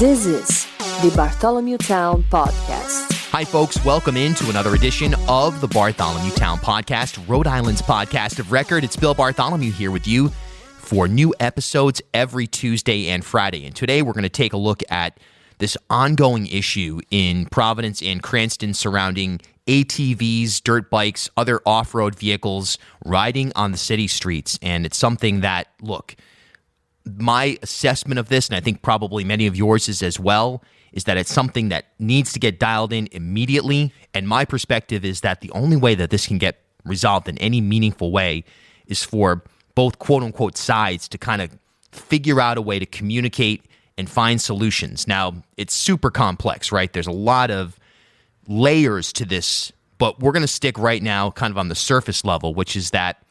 This is the Bartholomew Town Podcast. Hi, folks. Welcome into another edition of the Bartholomew Town Podcast, Rhode Island's podcast of record. It's Bill Bartholomew here with you for new episodes every Tuesday and Friday. And today we're going to take a look at this ongoing issue in Providence and Cranston surrounding ATVs, dirt bikes, other off-road vehicles riding on the city streets. And it's something that, look, my assessment of this, and I think probably many of yours is as well, is that it's something that needs to get dialed in immediately. And my perspective is that the only way that this can get resolved in any meaningful way is for both quote-unquote sides to kind of figure out a way to communicate and find solutions. Now, it's super complex, right? There's a lot of layers to this, but we're going to stick right now kind of on the surface level, which is that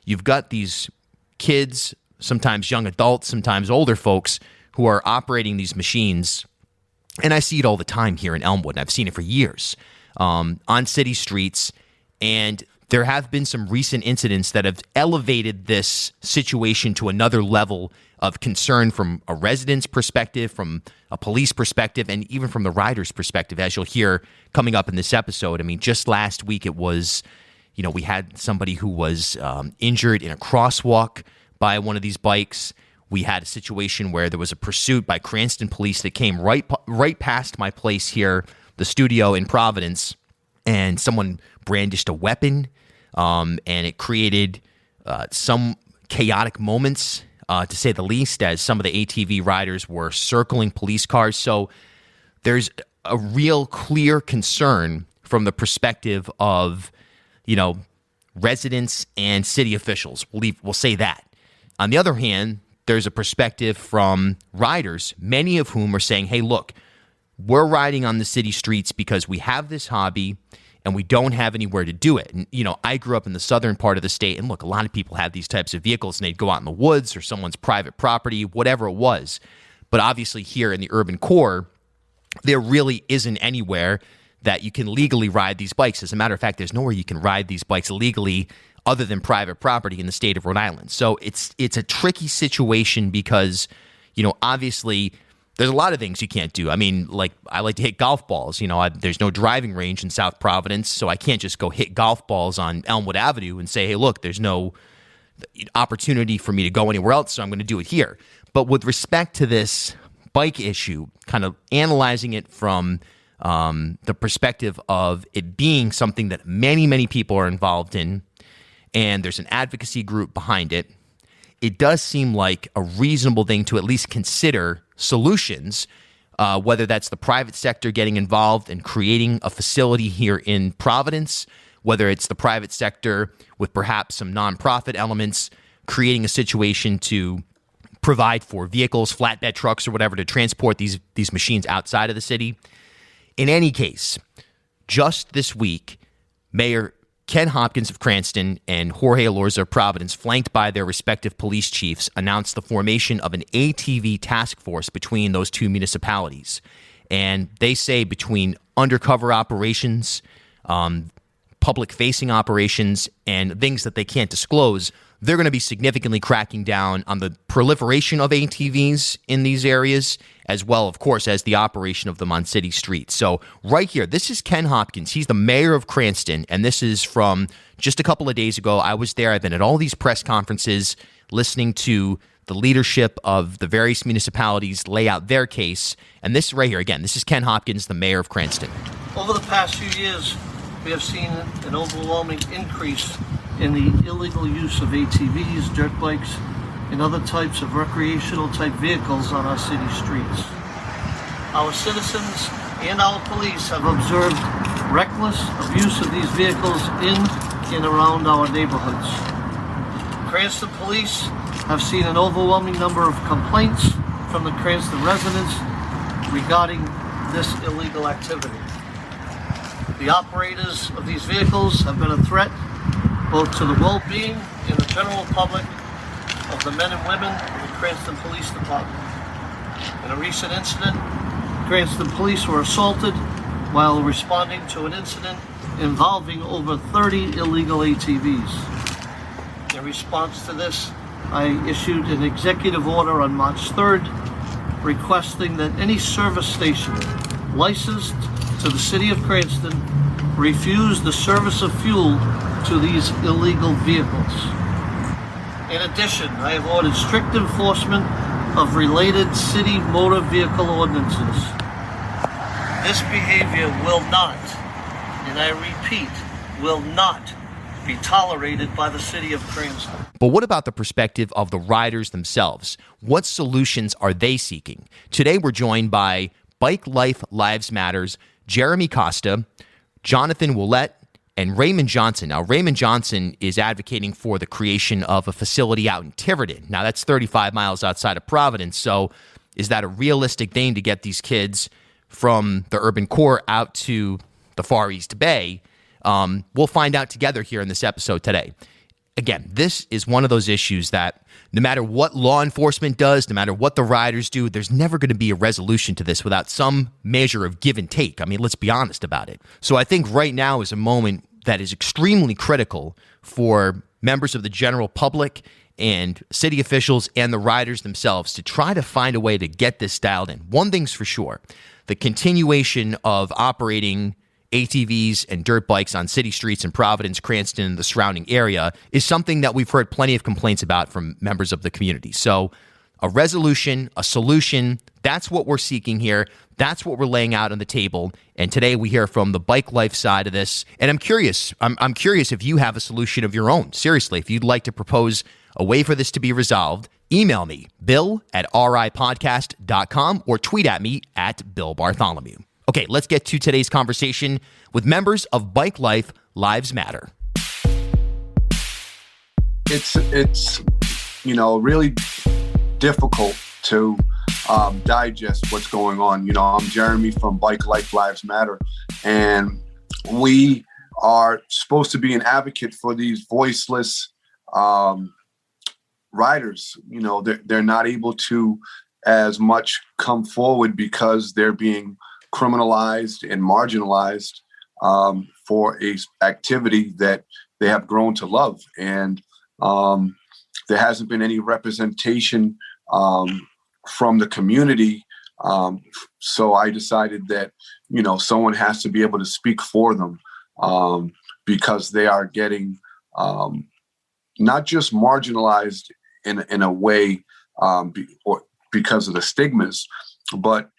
you've got these kids, sometimes young adults, sometimes older folks who are operating these machines. And I see it all the time here in Elmwood, and I've seen it for years on city streets. And there have been some recent incidents that have elevated this situation to another level of concern from a resident's perspective, from a police perspective, and even from the rider's perspective, as you'll hear coming up in this episode. I mean, just last week it was, we had somebody who was injured in a crosswalk by one of these bikes. We had a situation where there was a pursuit by Cranston police that came right past my place here, the studio in Providence, and someone brandished a weapon, and it created some chaotic moments, to say the least, as some of the ATV riders were circling police cars. So there's a real clear concern from the perspective of, residents and city officials. We'll say that. On the other hand, there's a perspective from riders, many of whom are saying, hey, look, we're riding on the city streets because we have this hobby and we don't have anywhere to do it. And, I grew up in the southern part of the state, and look, a lot of people have these types of vehicles and they'd go out in the woods or someone's private property, whatever it was. But obviously here in the urban core, there really isn't anywhere that you can legally ride these bikes. As a matter of fact, there's nowhere you can ride these bikes legally other than private property in the state of Rhode Island. So it's a tricky situation because, obviously there's a lot of things you can't do. I mean, like I like to hit golf balls. There's no driving range in South Providence, so I can't just go hit golf balls on Elmwood Avenue and say, hey, look, there's no opportunity for me to go anywhere else, so I'm going to do it here. But with respect to this bike issue, kind of analyzing it from the perspective of it being something that many, many people are involved in, and there's an advocacy group behind it, it does seem like a reasonable thing to at least consider solutions, whether that's the private sector getting involved and creating a facility here in Providence, whether it's the private sector with perhaps some nonprofit elements creating a situation to provide for vehicles, flatbed trucks or whatever to transport these machines outside of the city. In any case, just this week, Mayor Ken Hopkins of Cranston and Jorge Elorza of Providence, flanked by their respective police chiefs, announced the formation of an ATV task force between those two municipalities. And they say between undercover operations, public-facing operations, and things that they can't disclose, they're going to be significantly cracking down on the proliferation of ATVs in these areas, as well, of course, as the operation of them on city streets. So right here, this is Ken Hopkins. He's the mayor of Cranston, and this is from just a couple of days ago. I was there. I've been at all these press conferences listening to the leadership of the various municipalities lay out their case. And this right here, again, this is Ken Hopkins, the mayor of Cranston. Over the past few years, we have seen an overwhelming increase in the illegal use of ATVs, dirt bikes, and other types of recreational type vehicles on our city streets. Our citizens and our police have observed reckless abuse of these vehicles in and around our neighborhoods. Cranston police have seen an overwhelming number of complaints from the Cranston residents regarding this illegal activity. The operators of these vehicles have been a threat both to the well-being and the general public of the men and women of the Cranston Police Department. In a recent incident, Cranston police were assaulted while responding to an incident involving over 30 illegal ATVs. In response to this, I issued an executive order on March 3rd requesting that any service station licensed to the city of Cranston refuse the service of fuel to these illegal vehicles. In addition, I have ordered strict enforcement of related city motor vehicle ordinances. This behavior will not, and I repeat, will not be tolerated by the city of Cranston. But what about the perspective of the riders themselves? What solutions are they seeking? Today we're joined by Bike Life Lives Matter's Jeremy Costa, Jonathan Ouellet, and Raymond Johnson. Now, Raymond Johnson is advocating for the creation of a facility out in Tiverton. Now, that's 35 miles outside of Providence. So is that a realistic thing to get these kids from the urban core out to the Far East Bay? We'll find out together here in this episode today. Again, this is one of those issues that no matter what law enforcement does, no matter what the riders do, there's never going to be a resolution to this without some measure of give and take. I mean, let's be honest about it. So I think right now is a moment that is extremely critical for members of the general public and city officials and the riders themselves to try to find a way to get this dialed in. One thing's for sure, the continuation of operating ATVs and dirt bikes on city streets in Providence, Cranston, and the surrounding area is something that we've heard plenty of complaints about from members of the community. So a resolution, a solution, that's what we're seeking here. That's what we're laying out on the table. And today we hear from the bike life side of this. And I'm curious if you have a solution of your own. Seriously, if you'd like to propose a way for this to be resolved, email me, bill@ripodcast.com, or tweet at me @BillBartholomew. Okay, let's get to today's conversation with members of Bike Life Lives Matter. It's really difficult to digest what's going on. I'm Jeremy from Bike Life Lives Matter, and we are supposed to be an advocate for these voiceless riders. They're not able to as much come forward because they're being criminalized and marginalized for a activity that they have grown to love. And there hasn't been any representation from the community. So I decided that, someone has to be able to speak for them because they are getting not just marginalized in a way or because of the stigmas, but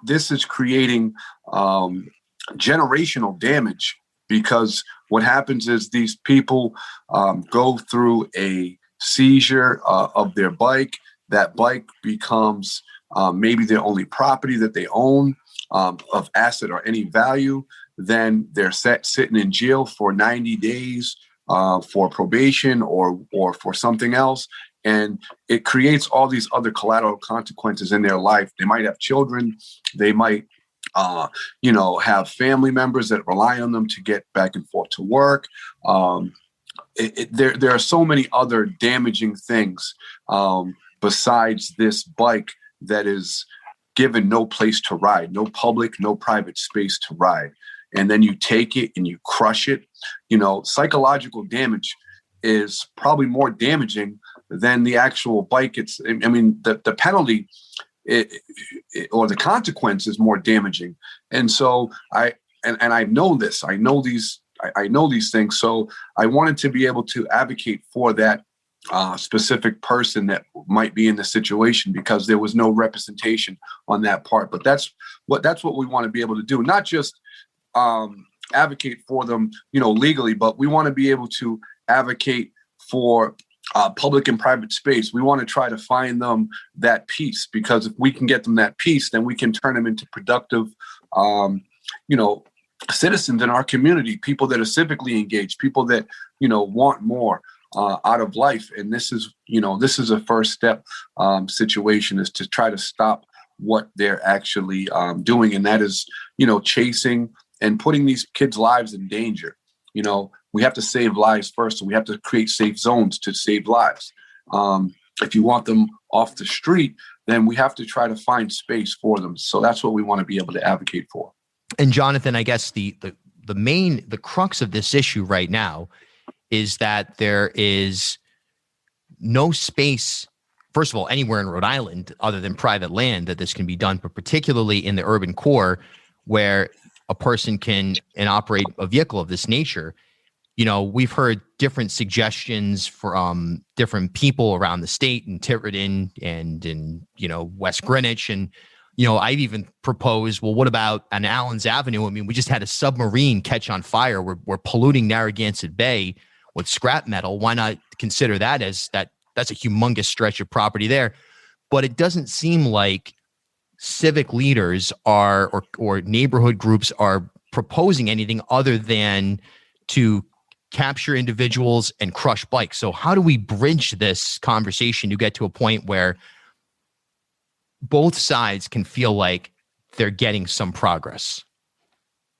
this is creating generational damage, because what happens is these people go through a seizure of their bike. That bike becomes maybe their only property that they own of asset or any value. Then they're sitting in jail for 90 days for probation or for something else. And it creates all these other collateral consequences in their life. They might have children. They might, have family members that rely on them to get back and forth to work. There are so many other damaging things besides this bike that is given no place to ride, no public, no private space to ride. And then you take it and you crush it. Psychological damage is probably more damaging than the actual bike. The penalty or the consequence is more damaging. And so I know this. I know these things. So I wanted to be able to advocate for that specific person that might be in the situation, because there was no representation on that part. But that's what we want to be able to do. Not just advocate for them, legally, but we want to be able to advocate for public and private space. We want to try to find them that peace, because if we can get them that peace, then we can turn them into productive, citizens in our community, people that are civically engaged, people that, want more out of life. And this is a first step situation, is to try to stop what they're actually doing. And that is, chasing and putting these kids' lives in danger. We have to save lives first, so we have to create safe zones to save lives. If you want them off the street, then we have to try to find space for them. So that's what we want to be able to advocate for. And Jonathan, I guess the crux of this issue right now is that there is no space first of all, anywhere in Rhode Island other than private land that this can be done, but particularly in the urban core where a person can and operate a vehicle of this nature. We've heard different suggestions from different people around the state in Tiverton and in, West Greenwich. And, I've even proposed, well, what about on Allen's Avenue? I mean, we just had a submarine catch on fire. We're polluting Narragansett Bay with scrap metal. Why not consider that as that's a humongous stretch of property there? But it doesn't seem like civic leaders are or neighborhood groups are proposing anything other than to capture individuals and crush bikes. So how do we bridge this conversation to get to a point where both sides can feel like they're getting some progress?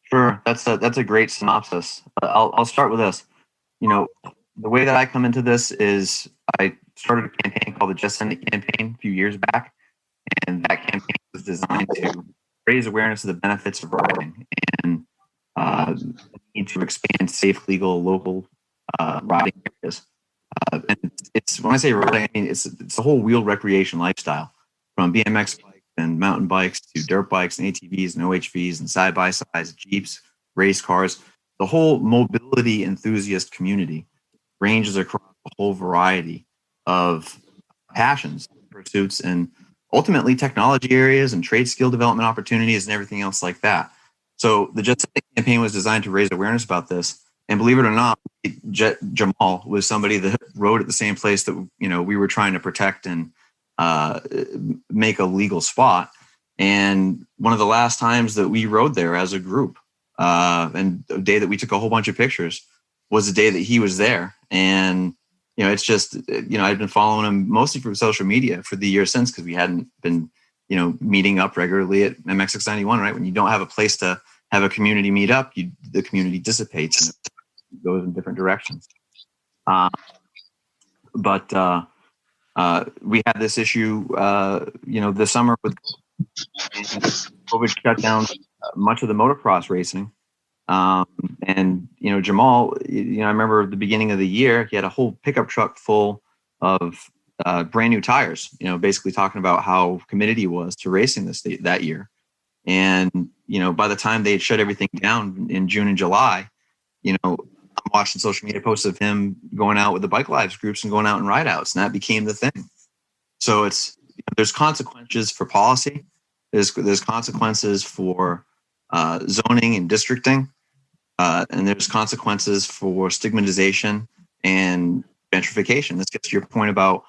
Sure. That's a great synopsis. I'll start with this. The way that I come into this is I started a campaign called the Just Send It campaign a few years back. And that campaign was designed to raise awareness of the benefits of riding and need to expand safe, legal, local riding areas. And it's when I say riding, I mean it's the whole wheeled recreation lifestyle, from BMX bikes and mountain bikes to dirt bikes and ATVs and OHVs and side by sides, Jeeps, race cars. The whole mobility enthusiast community ranges across a whole variety of passions, pursuits, and ultimately technology areas and trade skill development opportunities and everything else like that. So the Just Send It campaign was designed to raise awareness about this. And believe it or not, Jamal was somebody that rode at the same place that we were trying to protect and make a legal spot. And one of the last times that we rode there as a group, and the day that we took a whole bunch of pictures, was the day that he was there. And it's just, I've been following him mostly from social media for the year since, because we hadn't been, meeting up regularly at MX691, right? When you don't have a place to have a community meet up, the community dissipates and goes in different directions. But we had this issue, this summer with COVID shut down much of the motocross racing. And Jamal, I remember at the beginning of the year, he had a whole pickup truck full of brand new tires, basically talking about how committed he was to racing that year. And, by the time they had shut everything down in June and July, I'm watching social media posts of him going out with the Bike Lives groups and going out and ride outs. And that became the thing. So there's consequences for policy. There's consequences for zoning and districting. And there's consequences for stigmatization and gentrification. This gets to your point about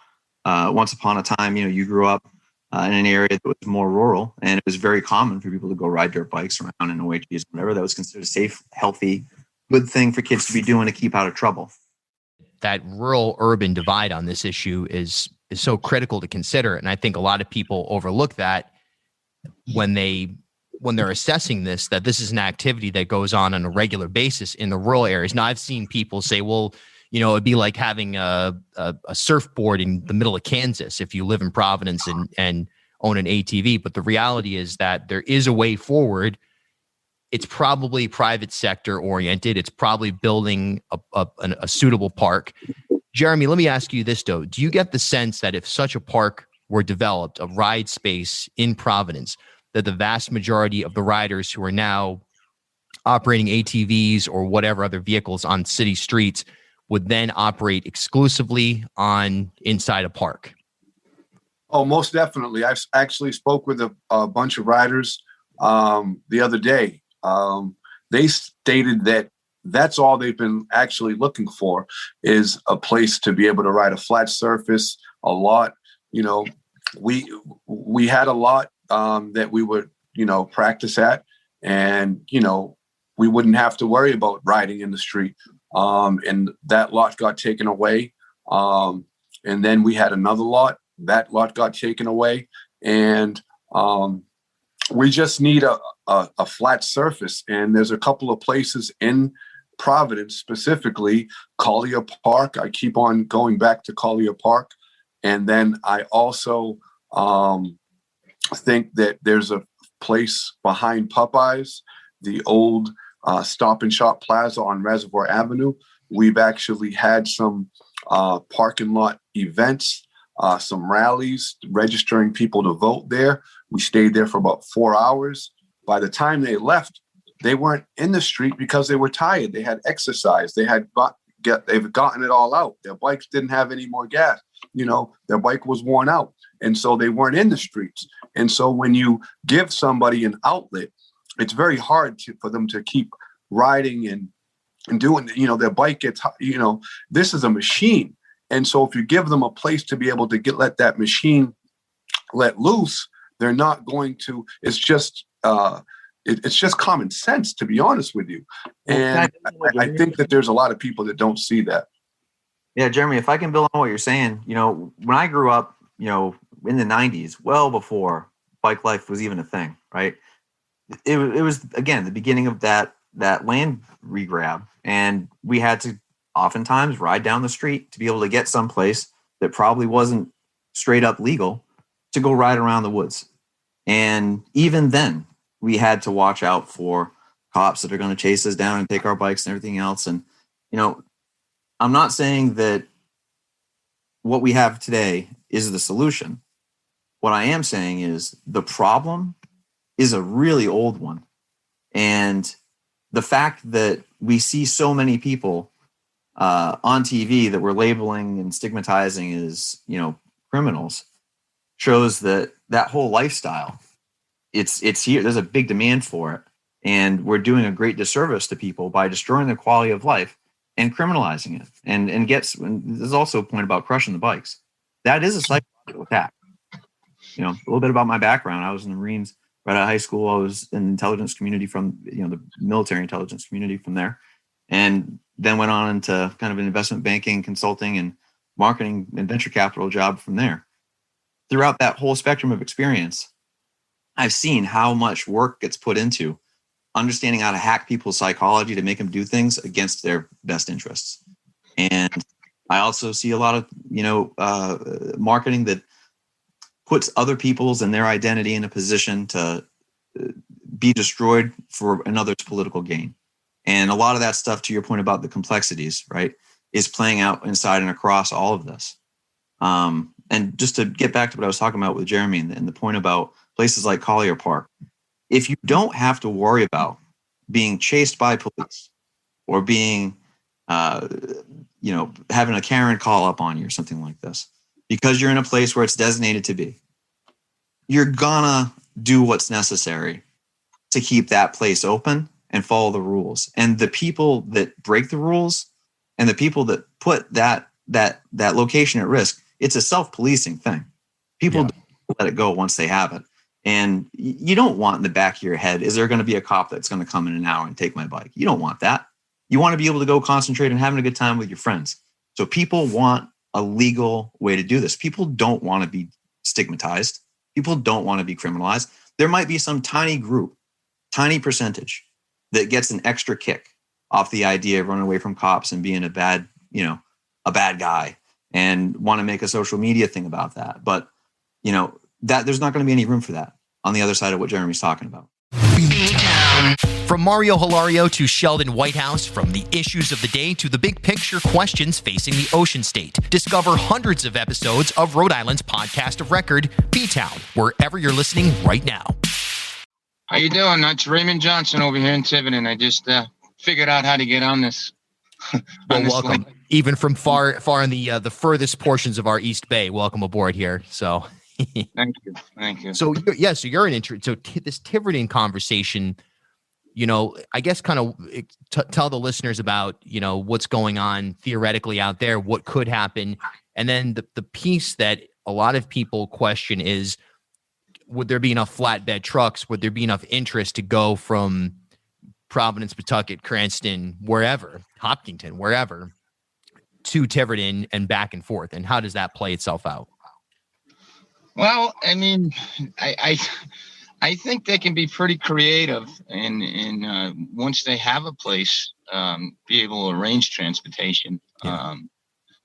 once upon a time, you grew up in an area that was more rural, and it was very common for people to go ride dirt bikes around in OHVs, whatever. That was considered a safe, healthy, good thing for kids to be doing to keep out of trouble. That rural-urban divide on this issue is so critical to consider, and I think a lot of people overlook that when they're assessing this, that this is an activity that goes on a regular basis in the rural areas. Now, I've seen people say, well, it'd be like having a surfboard in the middle of Kansas if you live in Providence and own an ATV. But the reality is that there is a way forward. It's probably private sector oriented. It's probably building a suitable park. Jeremy, let me ask you this, though. Do you get the sense that if such a park were developed, a ride space in Providence, that the vast majority of the riders who are now operating ATVs or whatever other vehicles on city streets would then operate exclusively on inside a park? Oh, most definitely. I actually spoke with a bunch of riders the other day. They stated that that's all they've been actually looking for is a place to be able to ride a flat surface, a lot. We had a lot that we would, practice at, and, we wouldn't have to worry about riding in the street. And that lot got taken away. And then we had another lot. That lot got taken away. And we just need a flat surface. And there's a couple of places in Providence, specifically Collier Park. I keep on going back to Collier Park. And then I also think that there's a place behind Popeyes, the old Stop and Shop Plaza on Reservoir Avenue. We've actually had some parking lot events some rallies, registering people to vote there. We stayed there for about 4 hours. By the time they left, they weren't in the street because they were tired. They had exercised. They've gotten it all out. Their bikes didn't have any more gas. Their bike was worn out. And so they weren't in the streets. And so when you give somebody an outlet, it's very hard for them to keep riding and doing, their bike gets, this is a machine. And so if you give them a place to be able to let that machine let loose, they're not going to, it's just common sense, to be honest with you. And I think that there's a lot of people that don't see that. Yeah, Jeremy, if I can build on what you're saying, when I grew up, in the 90s, well before bike life was even a thing, right? It was, again, the beginning of that land regrab. And we had to oftentimes ride down the street to be able to get someplace that probably wasn't straight up legal to go ride around the woods. And even then, we had to watch out for cops that are going to chase us down and take our bikes and everything else. And, I'm not saying that what we have today is the solution. What I am saying is the problem is a really old one. And the fact that we see so many people on TV that we're labeling and stigmatizing as, criminals shows that whole lifestyle, it's here. There's a big demand for it. And we're doing a great disservice to people by destroying their quality of life and criminalizing it. And there's also a point about crushing the bikes. That is a psychological attack. A little bit about my background. I was in the Marines right out of high school. I was in the intelligence community from, the military intelligence community from there. And then went on into kind of an investment banking, consulting, and marketing and venture capital job from there. Throughout that whole spectrum of experience, I've seen how much work gets put into understanding how to hack people's psychology to make them do things against their best interests. And I also see a lot of, marketing that puts other people's and their identity in a position to be destroyed for another's political gain. And a lot of that stuff, to your point about the complexities, right, is playing out inside and across all of this. And just to get back to what I was talking about with Jeremy and the point about places like Collier Park, if you don't have to worry about being chased by police or being, having a Karen call up on you or something like this, because you're in a place where it's designated to be, you're gonna do what's necessary to keep that place open and follow the rules. And the people that break the rules and the people that put that location at risk, it's a self-policing thing. People don't let it go once they have it. And you don't want in the back of your head, is there going to be a cop that's going to come in an hour and take my bike? You don't want that. You want to be able to go concentrate on having a good time with your friends. So people want a legal way to do this. People don't want to be stigmatized. People don't want to be criminalized. There might be some tiny group, tiny percentage that gets an extra kick off the idea of running away from cops and being a bad guy and want to make a social media thing about that. But, that there's not going to be any room for that on the other side of what Jeremy's talking about. From Mario Hilario to Sheldon Whitehouse, from the issues of the day to the big picture questions facing the ocean state. Discover hundreds of episodes of Rhode Island's podcast of record, B-Town, wherever you're listening right now. How you doing? That's Raymond Johnson over here in Tiverton. I just figured out how to get on this. Well, welcome. Link. Even from far in the furthest portions of our East Bay, welcome aboard here. So... Thank you. So you're an intern. So this Tiverton conversation, I guess kind of tell the listeners about, what's going on theoretically out there, what could happen. And then the piece that a lot of people question is, would there be enough flatbed trucks? Would there be enough interest to go from Providence, Pawtucket, Cranston, wherever, Hopkinton, wherever, to Tiverton and back and forth? And how does that play itself out? Well, I mean, I think they can be pretty creative, and once they have a place, be able to arrange transportation. Yeah.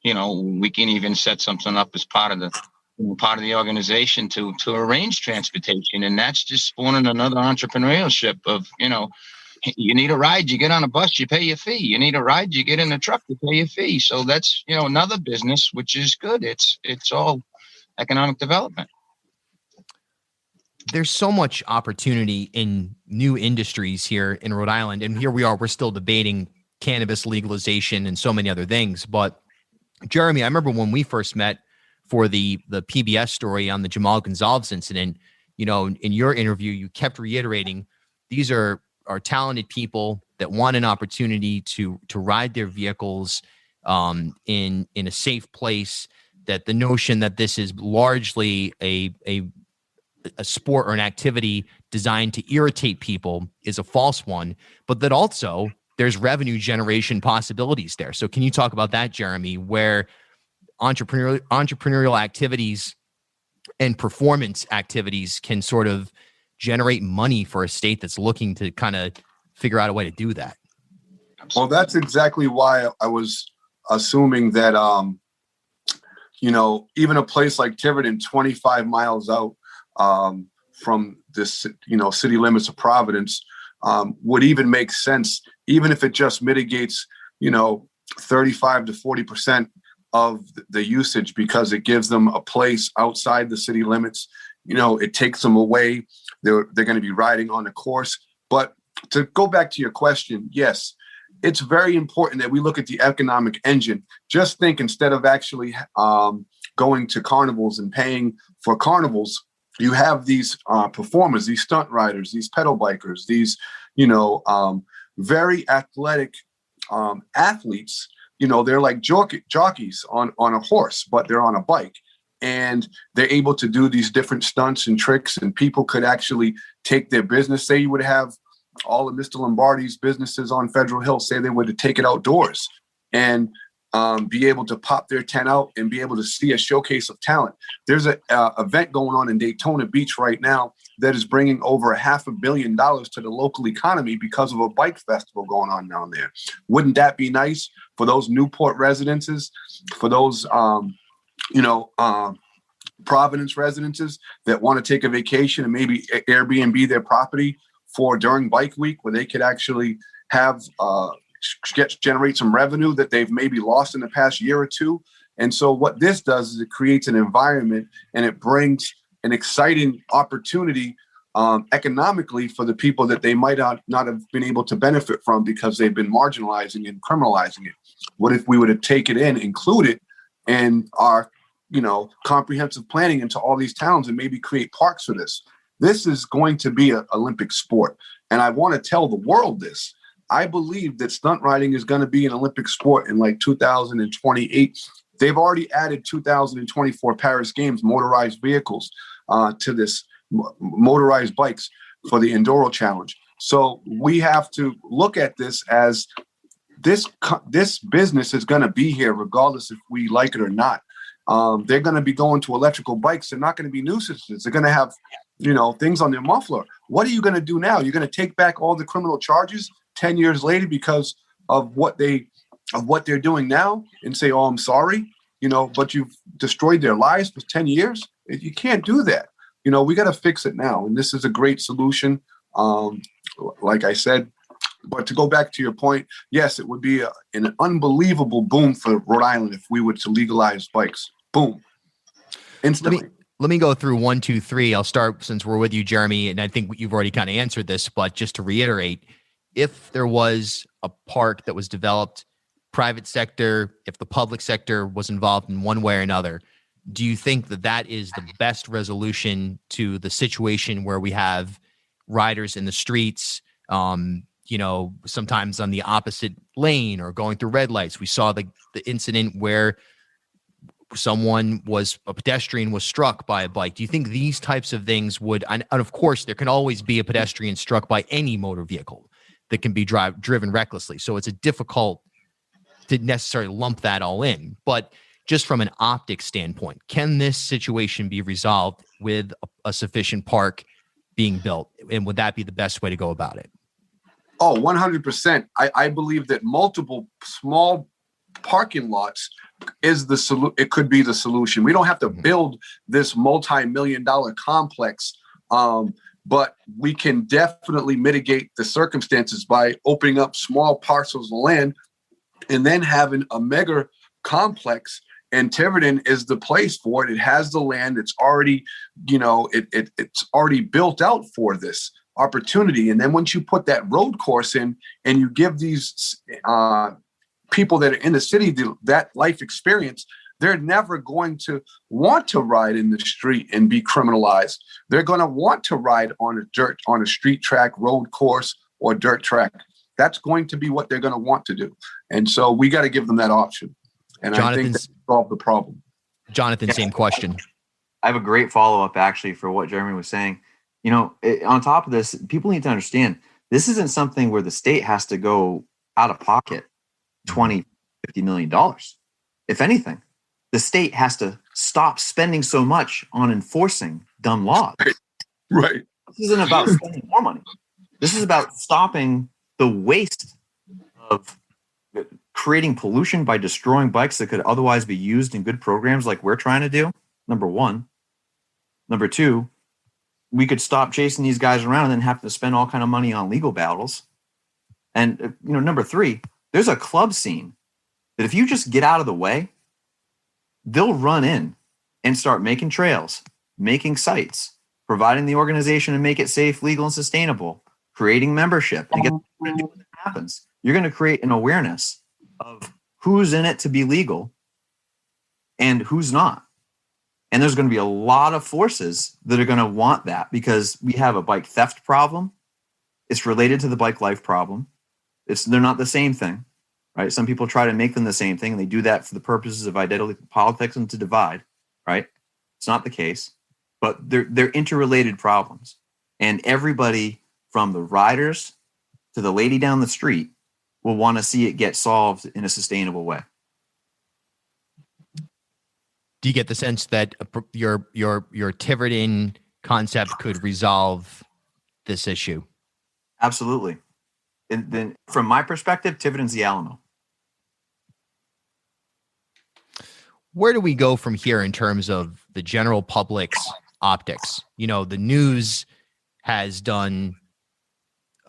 We can even set something up as part of the organization to arrange transportation, and that's just spawning another entrepreneurship of you need a ride, you get on a bus, you pay your fee. You need a ride, you get in a truck, you pay your fee. So that's another business, which is good. It's all economic development. There's so much opportunity in new industries here in Rhode Island. And here we are, we're still debating cannabis legalization and so many other things. But Jeremy, I remember when we first met for the PBS story on the Jamal Gonzalez incident, you know, in your interview, you kept reiterating these are talented people that want an opportunity to ride their vehicles in a safe place, that the notion that this is largely a sport or an activity designed to irritate people is a false one, but that also there's revenue generation possibilities there. So can you talk about that, Jeremy, where entrepreneurial activities and performance activities can sort of generate money for a state that's looking to kind of figure out a way to do that? Well, that's exactly why I was assuming that, you know, even a place like Tiverton, 25 miles out from this, you know, city limits of Providence, would even make sense, even if it just mitigates, you know, 35 to 40% of the usage, because it gives them a place outside the city limits. You know, it takes them away. They're going to be riding on the course. But to go back to your question, yes, it's very important that we look at the economic engine. Just think, instead of actually going to carnivals and paying for carnivals, you have these performers, these stunt riders, these pedal bikers, these, you know, very athletic athletes. You know, they're like jockeys on a horse, but they're on a bike. And they're able to do these different stunts and tricks, and people could actually take their business. Say you would have all of Mr. Lombardi's businesses on Federal Hill, say they were to take it outdoors and be able to pop their tent out and be able to see a showcase of talent. There's an event going on in Daytona Beach right now that is bringing over $500 million to the local economy because of a bike festival going on down there. Wouldn't that be nice for those Newport residences, for those, Providence residences that want to take a vacation and maybe Airbnb their property for during bike week, where they could actually have generate some revenue that they've maybe lost in the past year or two. And so what this does is it creates an environment, and it brings an exciting opportunity economically for the people that they might not have been able to benefit from because they've been marginalizing and criminalizing it. What if we were to take it in, include it in our, you know, comprehensive planning into all these towns, and maybe create parks for this? This is going to be an Olympic sport. And I want to tell the world this. I believe that stunt riding is going to be an Olympic sport in like 2028. They've already added 2024 Paris Games motorized vehicles to this, motorized bikes for the Enduro Challenge. So we have to look at this as this business is going to be here regardless if we like it or not. They're going to be going to electrical bikes. They're not going to be nuisances. They're going to have, you know, things on their muffler. What are you going to do now? You're going to take back all the criminal charges 10 years later because of what they're doing now and say, oh, I'm sorry, you know, but you've destroyed their lives for 10 years. You can't do that. You know, we got to fix it now. And this is a great solution. Like I said, but to go back to your point, yes, it would be an unbelievable boom for Rhode Island if we were to legalize bikes. Boom. Instantly. Let me go through 1, 2, 3. I'll start since we're with you, Jeremy, and I think you've already kind of answered this, but just to reiterate, if there was a park that was developed, private sector, if the public sector was involved in one way or another, do you think that that is the best resolution to the situation where we have riders in the streets, you know, sometimes on the opposite lane or going through red lights? We saw the incident where a pedestrian was struck by a bike. Do you think these types of things would, and of course there can always be a pedestrian struck by any motor vehicle that can be driven recklessly. So it's difficult to necessarily lump that all in, but just from an optic standpoint, can this situation be resolved with a sufficient park being built? And would that be the best way to go about it? Oh, 100%. I believe that multiple small parking lots is the solution. It could be the solution. We don't have to build this multi-million-dollar complex, but we can definitely mitigate the circumstances by opening up small parcels of land and then having a mega complex And Tiverton is the place for it. It has the land. It's already, it's already built out for this opportunity. And then once you put that road course in and you give these people that are in the city that life experience, they're never going to want to ride in the street and be criminalized. They're going to want to ride on a street track, road course, or dirt track. That's going to be what they're going to want to do. And so we got to give them that option. And I think that solve the problem. Jonathan, same question. I have a great follow-up actually for what Jeremy was saying. On top of this, people need to understand this isn't something where the state has to go out of pocket $20, $50 million. If anything, the state has to stop spending so much on enforcing dumb laws. Right. This isn't about spending more money. This is about stopping the waste of creating pollution by destroying bikes that could otherwise be used in good programs like we're trying to do, number one. Number two, we could stop chasing these guys around and then have to spend all kind of money on legal battles. And, number three, there's a club scene that if you just get out of the way, they'll run in and start making trails, making sites, providing the organization to make it safe, legal, and sustainable, creating membership. And when that happens, you're going to create an awareness of who's in it to be legal and who's not. And there's going to be a lot of forces that are going to want that because we have a bike theft problem. It's related to the bike life problem. They're not the same thing, right? Some people try to make them the same thing, and they do that for the purposes of identity politics and to divide, right? It's not the case, but they're interrelated problems. And everybody from the riders to the lady down the street will want to see it get solved in a sustainable way. Do you get the sense that your Tiverton concept could resolve this issue? Absolutely. And then from my perspective, Tiverton's the Alamo. Where do we go from here in terms of the general public's optics? The news has done,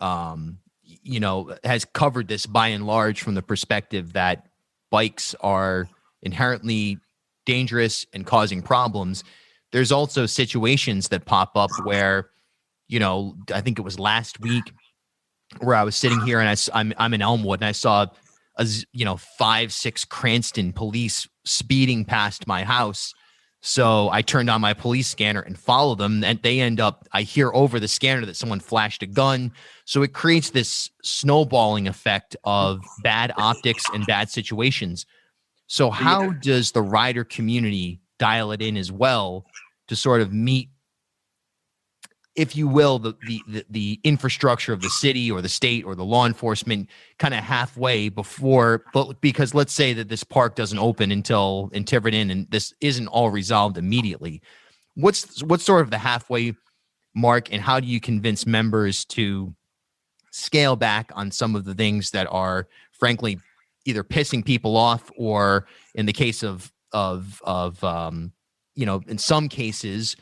has covered this by and large from the perspective that bikes are inherently dangerous and causing problems. There's also situations that pop up where, I think it was last week where I was sitting here and I'm in Elmwood and I saw 5-6 Cranston police speeding past my house. So I turned on my police scanner and followed them, and I hear over the scanner that someone flashed a gun. So it creates this snowballing effect of bad optics and bad situations. So how does the rider community dial it in as well to sort of meet, if you will, the infrastructure of the city or the state or the law enforcement kind of halfway because let's say that this park doesn't open until in Tiverton and this isn't all resolved immediately. What's sort of the halfway mark, and how do you convince members to scale back on some of the things that are frankly either pissing people off or in the case of in some cases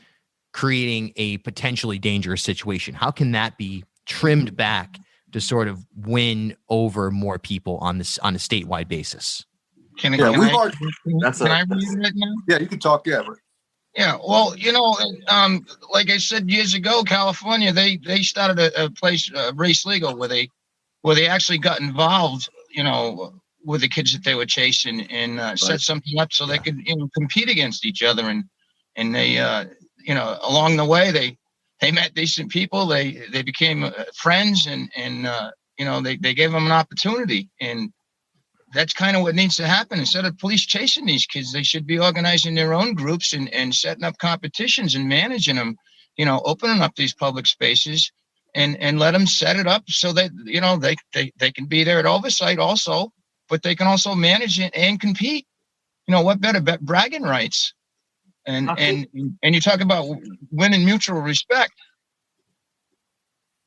creating a potentially dangerous situation? How can that be trimmed back to sort of win over more people on a statewide basis? Can I read it now? Yeah, you can talk. Yeah. Yeah. Well, like I said years ago, California, they started a place, Race Legal, where they actually got involved, with the kids that they were chasing and set something up so they could compete against each other, and they along the way they met decent people, they became friends, and they gave them an opportunity, and that's kind of what needs to happen. Instead of police chasing these kids, they should be organizing their own groups and setting up competitions and managing them, opening up these public spaces and let them set it up so that they can be there at oversight also, but they can also manage it and compete. What better bragging rights? And you talk about winning mutual respect.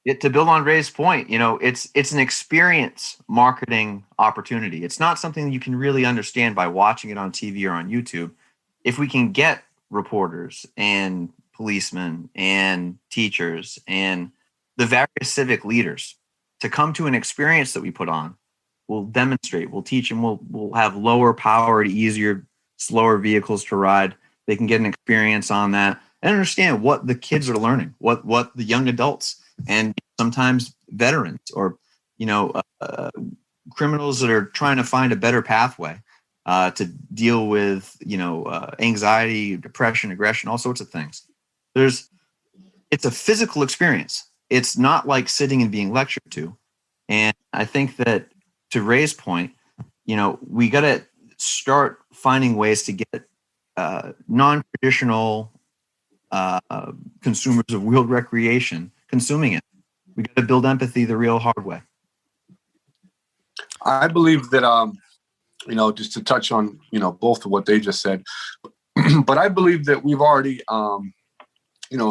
To build on Ray's point, it's an experience marketing opportunity. It's not something you can really understand by watching it on TV or on YouTube. If we can get reporters and policemen and teachers and the various civic leaders to come to an experience that we put on, we'll demonstrate, we'll teach, and we'll have lower powered, easier slower vehicles to ride. They can get an experience on that and understand what the kids are learning, what the young adults and sometimes veterans or, criminals that are trying to find a better pathway to deal with, anxiety, depression, aggression, all sorts of things. It's a physical experience. It's not like sitting and being lectured to. And I think that, to Ray's point, we got to start finding ways to get non-traditional consumers of wheeled recreation consuming it. We got to build empathy the real hard way. I believe that, just to touch on, both of what they just said, but I believe that we've already,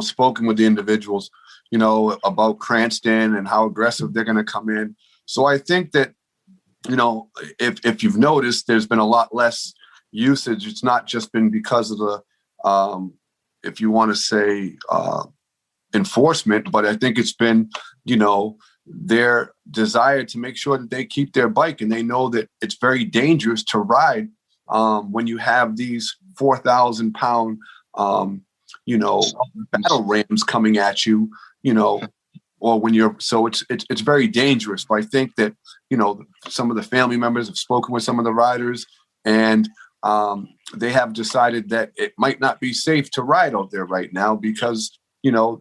spoken with the individuals, about Cranston and how aggressive they're going to come in. So I think that, if you've noticed, there's been a lot less usage. It's not just been because of the, if you want to say, enforcement, but I think it's been, their desire to make sure that they keep their bike, and they know that it's very dangerous to ride when you have these 4,000 pound, battle rams coming at you, or when you're, so it's very dangerous. But I think that, some of the family members have spoken with some of the riders, and they have decided that it might not be safe to ride out there right now because,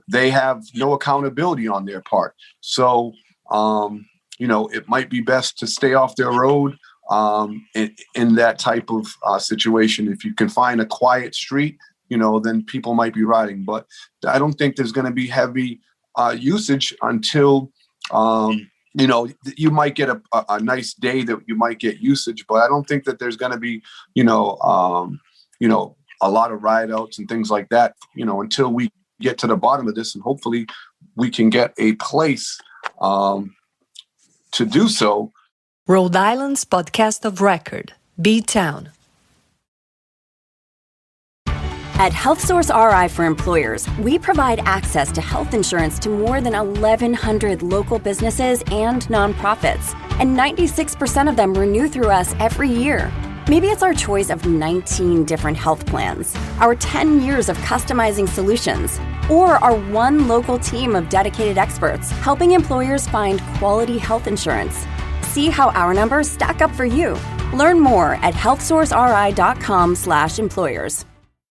they have no accountability on their part. So, it might be best to stay off their road in that type of situation. If you can find a quiet street, then people might be riding. But I don't think there's going to be heavy usage until, you might get a nice day that you might get usage, but I don't think that there's going to be, a lot of ride outs and things like that, until we get to the bottom of this, and hopefully we can get a place to do so. Rhode Island's podcast of record, B-Town. At HealthSource RI for Employers, we provide access to health insurance to more than 1,100 local businesses and nonprofits, and 96% of them renew through us every year. Maybe it's our choice of 19 different health plans, our 10 years of customizing solutions, or our one local team of dedicated experts helping employers find quality health insurance. See how our numbers stack up for you. Learn more at healthsourceri.com/employers.